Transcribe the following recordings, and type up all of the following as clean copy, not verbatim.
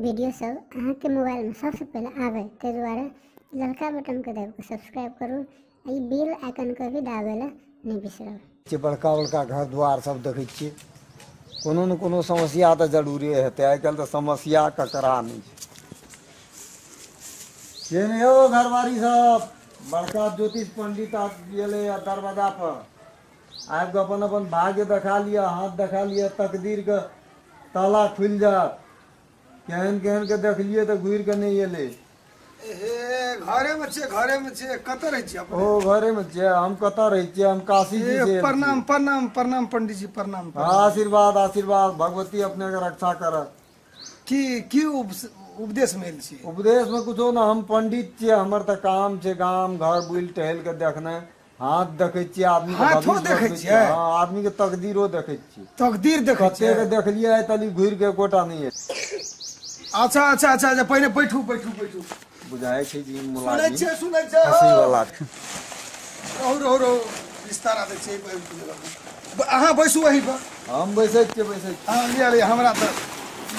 Video सब अहाँ के मोबाइल में सबसे पहले आवे ते दुआरे लड़का बटन के दबा के सब्सक्राइब करू आ ई बेल आइकन के भी दाबेला नहीं बिसरब। बड़का बड़का घर द्वार सब देखै छियै, कोनो न कोनो समस्या तऽ जरूरे हेतै। आइ काल्हि तऽ समस्या ककरा नहि छै। के नहीं हो घरवारी सब, बड़का ज्योतिष पंडित गेले दरवाजा पर आबि कऽ अपन अपन भाग्य देखा लिअ, हाथ देखा लिअ, तकदीर के ताला खुलि जात। केहन केहन के देखलिए तऽ घुरि के नहीं एले। घरे में छे कतऽ रहै छी अपने? ओ घरे में छे, हम कतऽ रहै छियै? हम काशी जी से। प्रणाम प्रणाम प्रणाम पंडित जी, प्रणाम। आशीर्वाद आशीर्वाद, भगवती अपने के रक्षा करत। की उपदेश मिल छी? उपदेश में कुछो ना, हम पंडित छियै, हमर तऽ काम छै गाम घर बुल टहल के देखनाइ। हाथ देखै छियै, आदमी के हाथो देखै छियै? हाँ, आदमी के तकदीरो देखै छियै। तकदीर देखै कते छियै? के देखलिए आइ तली घुरि के गोटा नहीं है। अच्छा अच्छा अच्छा अच्छा, पहले बैठू बैठू बैठू। बुझाय छै जी सुनै मुलाजी छै हंसी वाला। रहो रहो विस्तार आबै छै। अहाँ बैसू वहीं पर। हम बैसै छियै। हाँ लिया लिया, हमरा तऽ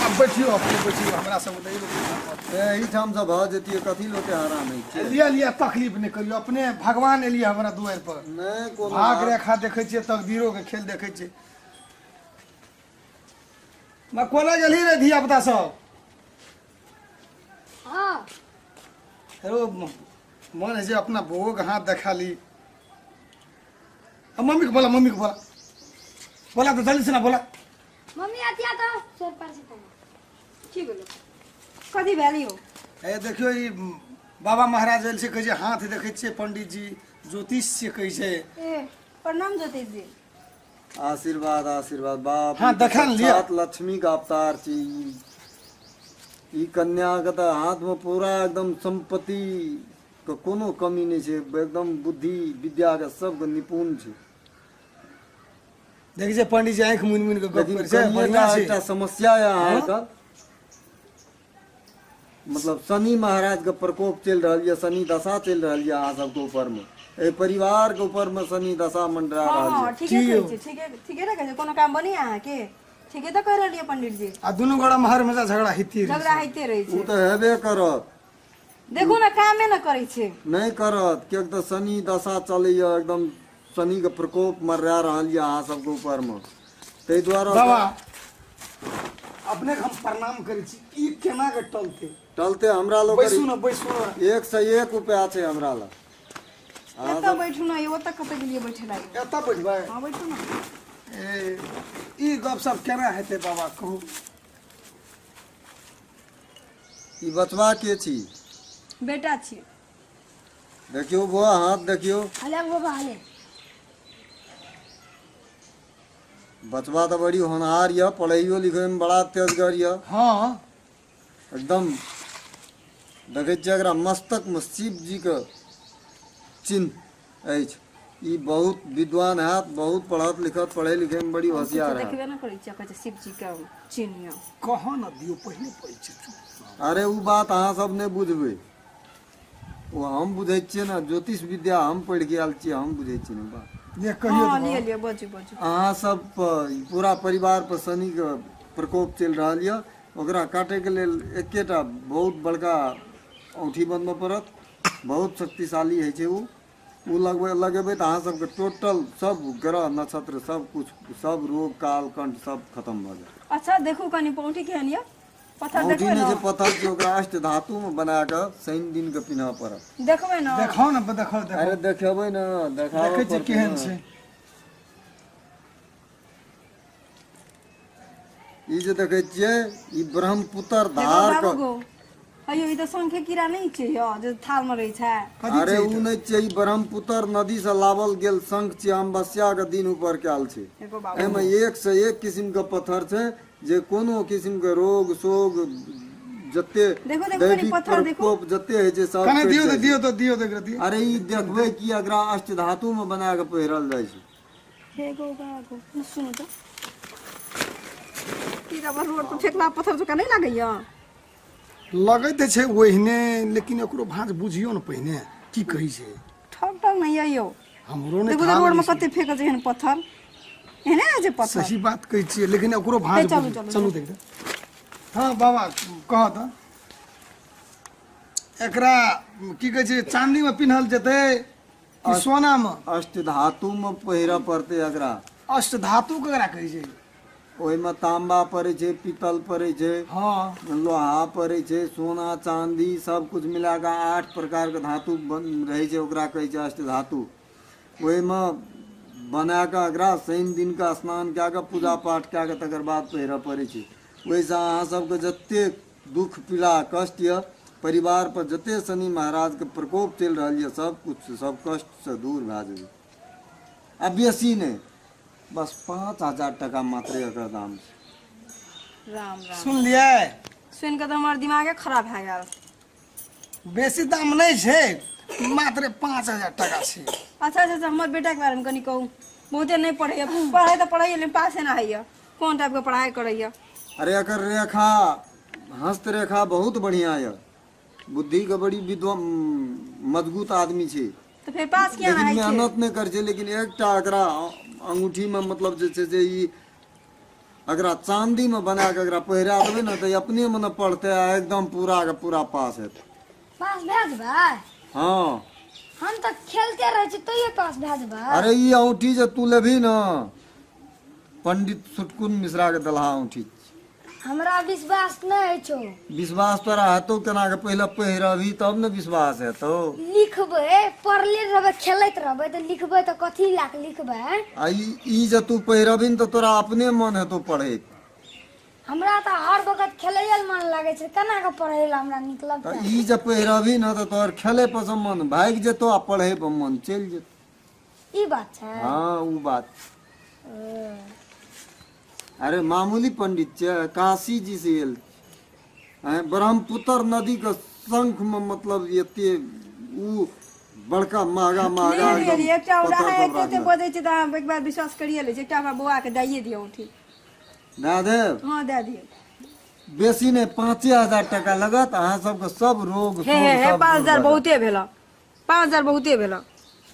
अब बैठियो, अपने बैठियो, हमरा सब नहीं लोग एहिठाम से भऽ जेतियै, कथी लोटे हराम होइ छै। लिया लिया, तकलीफ नहीं करियो। अपने भगवान एलिए हमरा दुआर पर। नहीं कोनो भाग रेखा देखै छियै, तकदीरो के खेल देखै छियै। मैं कॉलेज एली रे धिया पुता सब। हां हेलो मन है जे अपना बउओ के हाथ देखा ली। अब मम्मी को बोला, मम्मी को बोला, बोला तो जल्दी से ना बोला। मम्मी आतिया तो सर पर से की बोलो कथी भेलियो? ए देखियो ई बाबा महाराज एल से कहै छै हाथ देखै छियै, पंडित जी ज्योतिष से कहै छै। ए प्रणाम ज्योतिष जी। आशीर्वाद आशीर्वाद। बाप हाँ, देखा न लिया। सात लक्ष्मी का अवतार छी। ई कन्या के तऽ हाथ में पूरा एकदम संपत्ति के कोनो कमी नहीं छै, एकदम बुद्धि विद्या के सब के निपुण छै। देखै छै पंडित जी आंख मुनि मुनि के गप लेकिन करै छै, बढ़िया छै। एकटा समस्या है अहाँ के, मतलब शनि महाराज के प्रकोप चल रहा है, शनि दशा चल रहा है अहाँ सबके ऊपर में, ए परिवार के ऊपर में शनि दशा मंडरा रहा है। हां ठीके कहै छै, ठीके ना कहै छै। कोनो काम बनी अहाँ के ठीके तऽ कह रहलिए पंडित जी। आ दुनू गोड़ा में हर हमेशा झगड़ा हिती रहै झगड़ा होइते रहै उ छै। तऽ हेबे करत, देखू ना कामे ना करै छै। नहीं करत कियाक तऽ शनि दशा चलैया, एकदम शनि के प्रकोप मर्रा रहल है अहाँ सबके ऊपर में। ताहि द्वारा बाबा अपने के हम प्रणाम करै छी। ई केना के टलते? टलते हमरा लोग बैसू ना बैसू ना। एक से एक उपाय छै हमरा लग। एतऽ बैठू ना, ये ओतऽ कतऽ गेलिए बैठे लागि। एतऽ बैठबै? हां बैठू ना। ए ई गप सब केना हेतै बाबा कहू? ई बचवा के छी? बेटा छी। देखियो बुआ, हाथ देखियो। हले बाबा हले बचवा तो बड़ी होनहार है, पढ़ाइयो लिखे में बड़ा तेजगर है। हाँ एकदम देखे छियै एकरा मस्तक में शिव जी के चिन्ह अछि। ई बहुत विद्वान है, बहुत पढ़त लिखत, पढ़े लिखे में बड़ी होशियार है। देखबे ना करै छै, कहै छै शिव जी के चिन्ह। कह ना दियो, पहले परिचय। अरे उ बात अहाँ सब नहीं बुझबै, वो हम बुझे छियै ना। ज्योतिष विद्या हम पढ़ के आयल छियै, हम बुझे छियै ना बात। ये कहियो हां तो लिए बाजू बाजू। अहाँ सब पर पूरा परिवार पर शनि के प्रकोप चल रहा है, ओकरा काटे के लेल एकेटा बहुत बड़का औंठी बनबऽ पड़त, बहुत शक्तिशाली है छै। उ लगेबै तऽ अहाँ सबके टोटल सब ग्रह नक्षत्र सब कुछ, सब रोग काल कंठ सब खत्म भऽ जायत। अच्छा देखू कनी पौंठी केहन ये, पत्थर औंठी देखबै नहीं ना। छै, पत्थर छै, ओकरा अष्ट धातु में बना के शनि दिन के पिन्हऽ पड़त। देखबै ना। देखाओ ना, देखाओ देखो। अरे देखेबै ना, देखाओ देखै छी केहन छै। ई जे देखै छियै ई ब्रह्मपुत्र देखो धार बाबू के। गो अयो ई तऽ शंखे कीड़ा नहीं छै यो, जे थाल में रहै छै। कथी अरे छै उ नहीं छै, ई ब्रह्मपुत्र नदी से लावल गेल शंख छै, अमावस्या के दिन ऊपर कैल छै। देखो बाबू एमे एक से एक किस्म के पत्थर छै, जे कोनो किस्म के रोग शोग जते देखो देखो दैविक कनी पत्थर देखो। प्रकोप जते है छै सब कने कटि दियो जाइ तो छै। दियो तो दियो तो दियो। अरे ई देखबै कि एकरा अष्ट धातु में बना के पहिरल जाइ छै। हे गो बाबू सुनो तो ई रबर रोड पर फेकला पत्थर जका नहीं लागैया? लगैत छै ओहिने, लेकिन एकरो भांज बुझियो न पहिने की कहै छै। ठक ठक नहीं आइयो। हमरो ने देखो ठाम रोड में नहीं छै। कते फेक जेहन पत्थर, एहने जे पत्थर। सही बात कहै छियै, लेकिन एकरो भांज चलू, बुझियो। चलू, चलू देख दे। हाँ बाबा कह तो एकरा की कहै छै चांदी में पिन्हल जेतै कि सोना में? अष्ट धातु में पहिरा पड़ते एकरा। अष्ट धातु केकरा कहै छै? ओहिमे तांबा पड़े छै, पीतल पड़े छै, हाँ लोहा पड़े छै, सोना चांदी सब कुछ मिला के 8 प्रकार के धातु रहे छै, ओकरा कहै छै अष्ट धातु। ओहिमे बना के एकरा शनि दिन का स्नान कए के पूजा पाठ कए के तकर बाद पहिरऽ पड़े छै। ओहिसँ अहाँ सबके जते दुख पीड़ा कष्ट यऽ परिवार पर, जते शनि महाराज के प्रकोप चलि रहल यऽ, सब कुछ सब कष्ट से दूर भए जेबै। आ बेसी नहीं, बस 5000 टका मात्र एकर दाम छै। राम राम। सुन लियै, सुन के तो हमार दिमागे खराब भए गेल। बेसी दाम नहीं छै, मात्र 5000 टका छै। अच्छा अच्छा अच्छा, हमर बेटा के बारे में कनी कहू। बहुते नहीं पढ़ैया, पढ़ाई तो पढ़ैया लेकिन पासे ना होइया। कौन टाइप के पढ़ाई करैया? अरे एकर रेखा हस्त रेखा बहुत बढ़िया है, बुद्धि के बड़ी विद्वान मजबूत आदमी छे, तो फिर पास किया ना लेकिन है? मेहनत नहीं कर छे। लेकिन एकटा एकरा अंगूठी में मतलब जे छे ई अगरा चांदी में बना के अगरा पहिरा देबे ना तो अपने मन पढ़ते एकदम पूरा के पूरा पास है। पास भए जेबै? हाँ हम तो खेलते रहे छी तैयो पास भए जेबै? अरे ई अंगूठी जे तू लेभी ना पंडित सुटकुन मिश्रा के दलहा अंगूठी, हमरा विश्वास नहीं छो। विश्वास तोरा हेतौ केना के पहले पहिरबी तब ने विश्वास हेतौ। लिखबै, पढ़ले रहबै, खेलैत रहबै तो लिखबै तो कथी लाख लिखबै? आ ई जे तू पहिरबी न तो तोरा अपने मन हेतौ पढ़े। हमरा तो हर वक्त खेलैयल मन लागे छै, केना के पढ़ै ला हमरा नीक लगतै? ई जे पहिरबी न तो तोहर खेले पर से मन भाग जेतौ आ पढ़े पर मन चल जेतौ। ई बात छै। हाँ ऊ बात। अरे मामूली पंडित छे, काशी जी से आयल, ब्रह्मपुत्र नदी के शंख में मतलब एते ऊ बड़का महंगा महंगा नहीं एकटा पत्थर उड़ा पर है तो राखल। बजे छै त एक बार विश्वास करिए ले। एकटा हमरा बौआ के दइए दियौ उठी। दे देव हां दे दियौ। बेसी नहीं 5000 टका लगत, अहाँ सबके सब रोग हे हे शोक हे सब 5000 दूर बहुते भेल। 5000 बहुते भेल।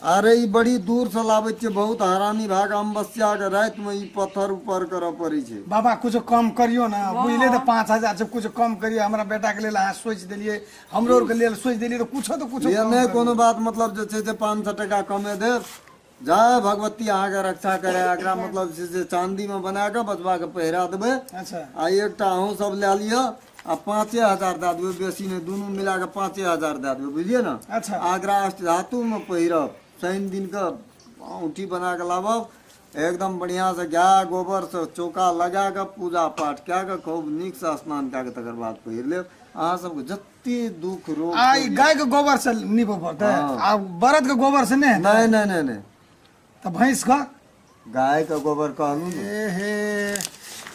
अरे ई बड़ी दूर से लाबै छे, बहुत हैरानी भाग अमावस्या के रात में ई पत्थर ऊपर करऽ पड़े छे। बाबा कुछ कम करियो ना, बुझले तो 5000 से कुछ कम करिए। हमरा बेटा के लेल अहाँ सोच देलिए, हमरो के लेल सोच देलिए तो कुछ ये नहीं कोनो बात मतलब जे छे से 500 टका कमे दे। जय भगवती अहाँ के रक्षा करे। एकरा मतलब से चांदी में बना के बचवा के पहिरा देबे। अच्छा आ एकटा अहूँ सब ले लियो आ 5000 दे देबे, बेसी नहीं, दोनों मिला के 5000 दे देबे, बुझलिए ना। अच्छा आगरा अष्ट धातु में पहिरब, शनि दिन का औंठी बना के लाबब, एकदम बढ़िया से गाय गोबर से चौका लगा के पूजा पाठ कए के खूब नीक से स्नान कए के तकर बाद पहिर लेब। अहाँ सबके जते दुख रोग आ ई गाय के गोबर से नीपो पड़तै? आ बरद के गोबर से नहीं? नहीं नहीं नहीं नहीं, तो भैंस का? गाय के गोबर कहलू ने।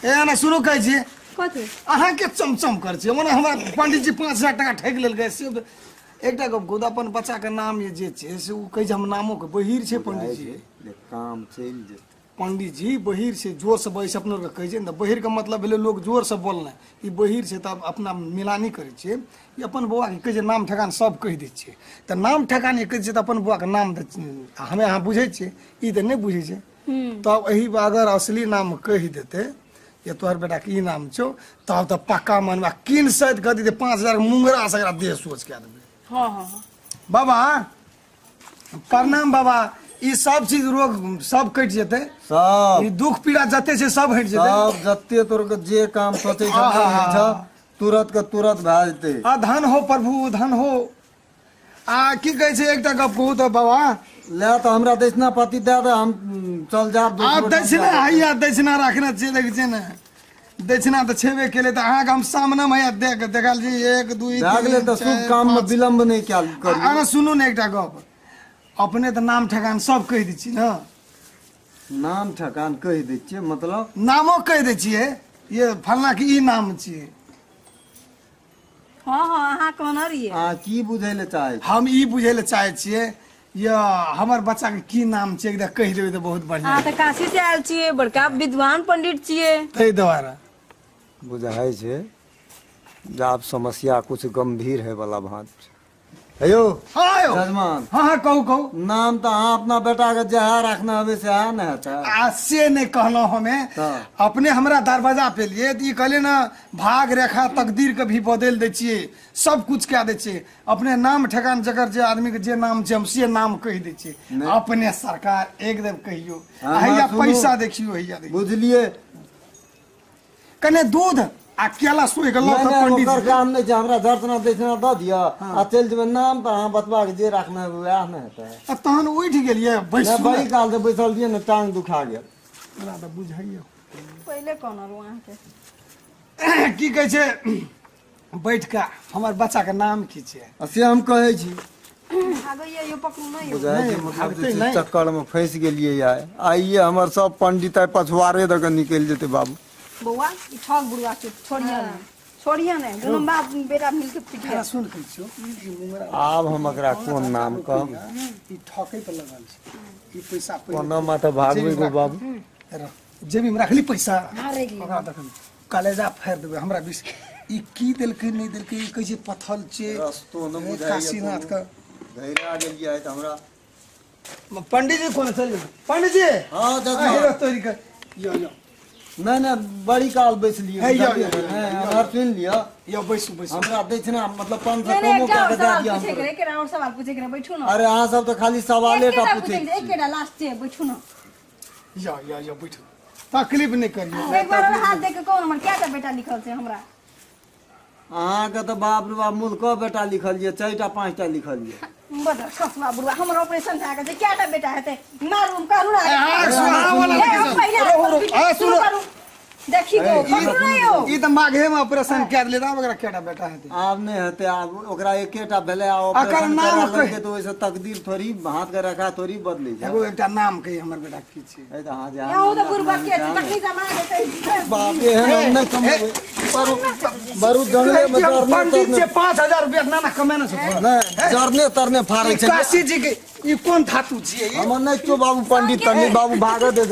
ए ना सुनो कहै छी, कथि? अहाँ के चमचम कर छी मने हमरा पंडित जी 5000 टका ठेक लेल गए से एकटा गप खुद अपन बच्चा के नाम ये जे छै से उ कहै छै हम नामो के बहिर छै पंडित जी। काम चल जेतै। पंडित जी बहिर से जोर से बैस अपने के कहै छै न, बहिर के मतलब भेलै लोग जोर से बोलना। ई बहिर से तब अपना मिलानी करै छै। ई अपन बौआ के कहै छै नाम ठेकान सब कहि दै छै। त नाम ठेकान कहै छै त अपन बौआ के नाम हमे अहाँ बुझै छियै, ई त नहि बुझै छै। तब एही अगर असली नाम कहि देतै ये तोहर बेटा के ई नाम छौ तब त पक्का मनवा किन सहित कह दे 5000 मुंगरा से एकरा देह सोच के देबै। हां हां हां बाबा प्रणाम बाबा। ई सब चीज रोग सब कटि जेतै, सब ई दुख पीड़ा जते छै सब हटि जेतै। सब जते तोर के जे काम सोचे छ तुरंत के तुरंत भए जेतै। आ धन हो प्रभु धन हो। आ की कहै छै एकटा गप कहू त बाबा, ले तो हमरा दक्षिणा पाती दे दे, हम चल जाब। आ दक्षिणा हैया दक्षिणा राखना छै, देखै छै ने दक्षिणा तो छेबे केले त अहाँ के हम सामने में हैया देख देखल जी 1 2 3 भागले तो शुभ काम में विलंब नहीं क्या करी। अरे सुनू ने एकटा गप, अपने तो नाम ठेकान सब कहि दै छी ना। नाम ठकान कह दै छियै मतलब नामो कहि दै छियै, ये फलना के ई नाम छियै। हां हां अहाँ कहना रहिए। अहाँ की बुझै ले चाहे छी? हम ई बुझै ले चाहे छियै ये हमर बच्चा के की नाम छै एकदा कहि देबै त बहुत बढ़िया। अहाँ त काशी से आयल छियै, बड़का विद्वान पंडित छियै। तै द्वारा बुझाइ छै जे आब समस्या कुछ गंभीर है वाला बात। हेयो हाँ यो जजमान हाँ हाँ कहू नाम तो हाँ अपना बेटा के जहाँ रखना हवे से हाँ न है आ से नहीं कहलो हमें हाँ। अपने हमरा दरवाजा पे लिए तो ये कहले ना भाग रेखा तकदीर के भी बदल दे छिए सब कुछ कह दे छिए अपने नाम ठेकान जकर जे आदमी के जे नाम छै हम से नाम कह दे छिए अपने सरकार एकदम कहियो हाँ, हैया सुनू। पैसा देखियो हैया देखियो बुझलिए कने दूध आ केला सोई के नहीं, लख नहीं, पंडित ओकर जी काम नहीं छै हमरा दर्शना देशना दऽ दिया आ चल जेबै नाम पर अहाँ बतबा के जे रखना है वएह न हेतै आ तहन उठ गेलिए मैं बैसू बड़ी काल से बैसल रहिए न टांग दुखा गेल हमरा तऽ बुझाइयो पहिले कौन अरु अहाँके की कहै छै बैठ के हमर बच्चा के नाम की छै से हम कहै छी भागैया यो पकड़ू नहीं यो बुझाइ छै नहीं, मतलब भागते जे छै नहीं। चक्कर में फंस गेलिए आइए हमर सब पंडित पछुआरे दऽ के निकलि जेतै बाबू बौआ ई ठग बुढ़वा के छोड़िया नहीं दोनों बाप बेटा मिलके पिटिया हमरा सुन कहै छियो ई मुंगरा आब हम एकरा कोन नाम कहब ई ठकै पर लगल छै ई पैसा कोना माथे भागबै गो बाबू जेबी में रखली पैसा मारे गेली ओकरा देखल कलेजा फाड़ि देबै हमरा विष ई की देलकै नहीं देलकै ई कहै छै पथल छै रस्तो न हे बुझाइए काशीनाथ का धैर्य गेलिए है तऽ हमरा पंडित जी कोन चल पंडित जी हाँ जजमान हेरो तोरी के यो नहीं नहीं बड़ी काल बैसलिए है, यो, यो, हमर सुन लिया यो बैसू बैसू हमरा दक्षिणा मतलब 500 नहीं कमो एक कऽ और के दे सवाल दिया पूछे हमरा करे केरा और सवाल पूछे करे बैठू ना अरे अहाँ सब तो खाली सवाले टा पूछे एक केरा लास्ट है बैठू ना यो बैठू तकलीफ नहीं करियो एक बार और हाथ दे के कौन हमर क्या बेटा लिखल छै हमरा अहाँके तऽ बाप रे बाप मूल क बेटा लिखलिए 4टा 5टा लिखलिए बड़ा कसवा बुढ़वा हमर ऑपरेशन था के क्या बेटा हेते मारू करू ना सुनो देखी गो पकड़ू नहीं हो ई तऽ माघे में ऑपरेशन कए देले तब एकरा केटा बेटा हेतै आब नहीं हेते आब ओकरा एकेटा भेले आ अकर ऑपरेशन नाम करा कहि- लेके तो वैसे तकदीर थोड़ी हाथ के रखा थोड़ी बदले जा एगो एकटा नाम कही हमर बेटा की छै ए तऽ अहाँ जा यहाँ तो बुढ़वा के तकलीफ जमा देते बाप रे हम नहीं कमेबै बरू जंगले में जरने पंडित तरने जी 5000 रुपया ना कमेने छै नहीं जरने तरने फाड़ै छै काशी जी के ई कोन धातु छियै ई? हमर नहीं तो बाबू पंडित तनी बाबू भागऽ दे